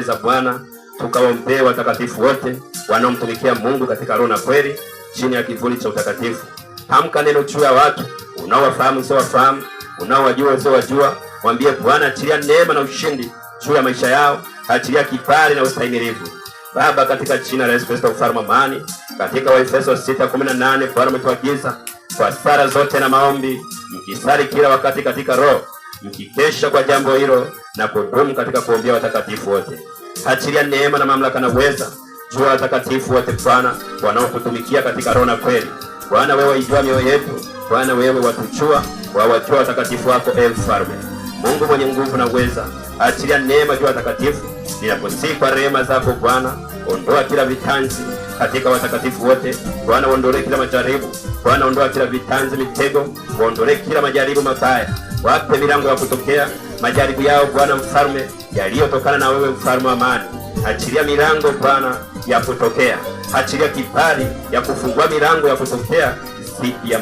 za Bwana, tukaombee watakatifu wote wanaomtumikia Mungu katika roho na kweli chini ya kivuli cha utakatifu. Tamka neno juu ya watu unaowafahamu sio wafahamu, unaowajua sio wajua. Mwambie Bwana, achilia neema na ushindi juu ya maisha yao, achilia kibali na ustahimilivu. Baba, katika jina la Yesu Kristo mfalme wa amani, katika Waefeso 6:18 Bwana umetuagiza kwa sala zote na maombi mkisali kila wakati katika roho, mkikesha kwa jambo hilo na kudumu katika kuombea watakatifu wote. Achilia neema na mamlaka na uweza juu ya watakatifu wote Bwana wanaokutumikia katika roho na kweli. Bwana, wewe waijua mioyo yetu. Bwana, wewe watuchua, wawajua watakatifu wako. Mfalme Mungu mwenye nguvu na uweza, achilia neema juu ya watakatifu. Ninakusihi kwa rehema zako Bwana, ondoa kila vitanzi katika watakatifu wote. Bwana, ondolee kila majaribu. Bwana, ondoa kila vitanzi, mitego, ondolee kila majaribu mabaya. Wape milango ya kutokea majaribu yao Bwana mfalme, yaliyotokana na wewe mfalme wa amani. Achilia milango Bwana ya kutokea, achilia kibali ya kufungua milango ya kutokea dhidi ya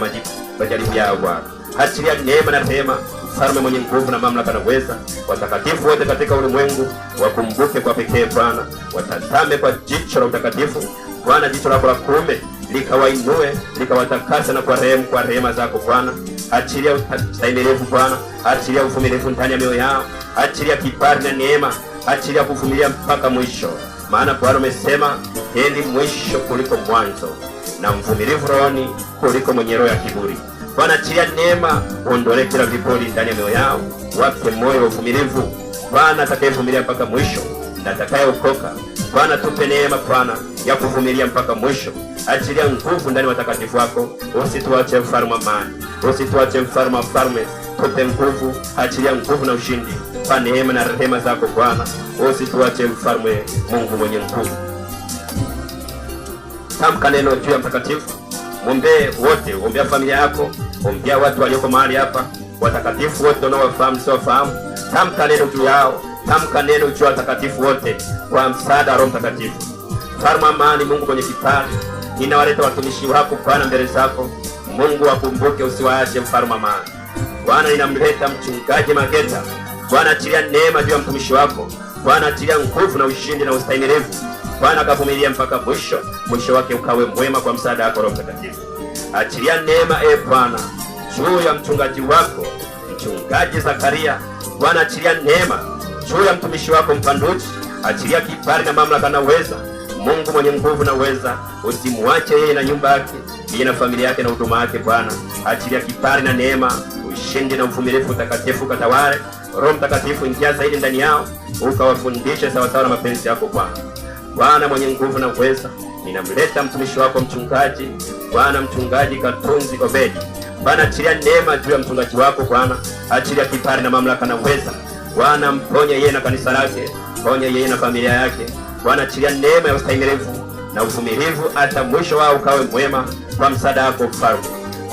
majaribu yao Bwana. Achilia neema na rehema mfalme mwenye nguvu na mamlaka na uweza. Watakatifu wote katika ulimwengu wakumbuke kwa pekee Bwana, watazame kwa jicho la utakatifu Bwana, jicho lako la kuume likawainue, likawatakasa na kwa rehema zako Bwana. Achilia ustahimilivu Bwana, achilia uvumilivu ndani ya mioyo yao, achilia kibali na neema, achilia kuvumilia mpaka mwisho. Maana Bwana umesema heri mwisho kuliko mwanzo, na mvumilivu rohoni kuliko mwenye roho ya kiburi. Bwana, achilia neema, ondolee kila viburi ndani ya mioyo yao, wape moyo wa uvumilivu Bwana, atakayevumilia mpaka mwisho na atakayeokoka. Bwana, tupe neema Bwana ya kuvumilia mpaka mwisho. Achilia nguvu ndani watakatifu wako, usituache mfalme wa amani, usituache mfalme wa falme, tupe nguvu, achilia nguvu na ushindi kwa neema na rehema zako Bwana, usituache mfalme. Mungu mwenye nguvu, tamka neno juu ya mtakatifu. Mwombee wote, ombea familia yako, ombea watu walioko mahali hapa, watakatifu wote unaowafahamu sio wafahamu. Tamka neno juu yao, tamka neno juu ya watakatifu wote kwa msaada wa Roho Mtakatifu. Mfalme amani, Mungu mwenye kibali, ninawaleta watumishi wako Bwana mbele zako. Mungu wakumbuke, usiwaache mfalme amani. Bwana, ninamleta mchungaji Mageta. Bwana, achilia neema juu ya mtumishi wako. Bwana, achilia nguvu na ushindi na ustahimilivu. Bwana, akavumilia mpaka mwisho, mwisho wake ukawe mwema kwa msaada wako Roho Mtakatifu. Achilia neema Bwana juu ya mchungaji wako mchungaji Zakaria. Bwana, achilia neema juu ya mtumishi wako Mpanduchi, achilia kibali na mamlaka na uweza. Mungu mwenye nguvu na uweza, usimwache yeye na nyumba yake, yeye na familia yake na huduma yake Bwana. Achilia kibali na neema, ushindi na uvumilivu utakatifu katawale. Roho Mtakatifu, ingia zaidi ndani yao, ukawafundishe sawasawa na mapenzi yako Bwana. Bwana mwenye nguvu na uweza, ninamleta mtumishi wako mchungaji Bwana, mchungaji Katunzi Obedi. Bwana, achilia neema juu ya mchungaji wako Bwana, achilia kibali na mamlaka na uweza Bwana. Mponye yeye na kanisa lake, mponye yeye na familia yake Bwana. Achilia neema ya ustahimilivu na uvumilivu, hata mwisho wao ukawe mwema kwa msaada wako mfalme.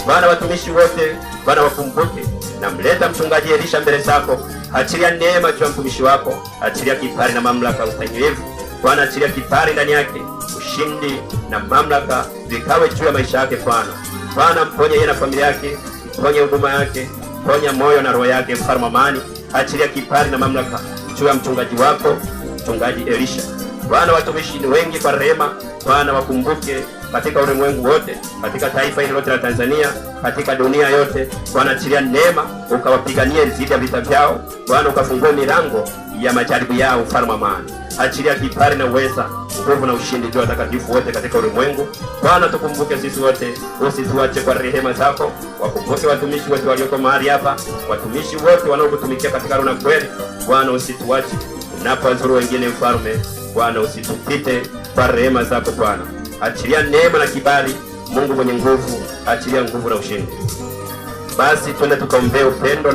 Bwana, watumishi wote Bwana wakumbuke. Namleta mchungaji Elisha mbele zako, achilia neema juu ya mtumishi wako, achilia kibali na mamlaka ustahimilivu Bwana. Achilia kibali ndani yake, ushindi na mamlaka vikawe juu ya maisha yake Bwana. Bwana, mponye yeye na familia yake, mponye huduma yake, ponya moyo na roho yake mfalme amani. Achilia kibali na mamlaka juu ya mchungaji wako mchungaji Elisha Bwana. Watumishi ni wengi kwa rehema Bwana, wakumbuke katika ulimwengu wote, katika taifa hili lote la Tanzania, katika dunia yote Bwana. Achilia neema, ukawapiganie dhidi ya vita vyao Bwana, ukafungue milango ya majaribu yao mfalme amani. Achilia kibali na uweza, nguvu na ushindi juu ya watakatifu wote katika ulimwengu Bwana. Tukumbuke sisi wote, usituache kwa rehema zako. Wakumbuke watumishi wote walioko mahali hapa, watumishi wote wanaokutumikia katika roho na kweli Bwana. Usituache unapowazuru wengine mfalme Bwana, usitupite kwa rehema zako Bwana. Achilia neema na kibali, Mungu mwenye nguvu, achilia nguvu na ushindi. Basi twende tukaombee upendo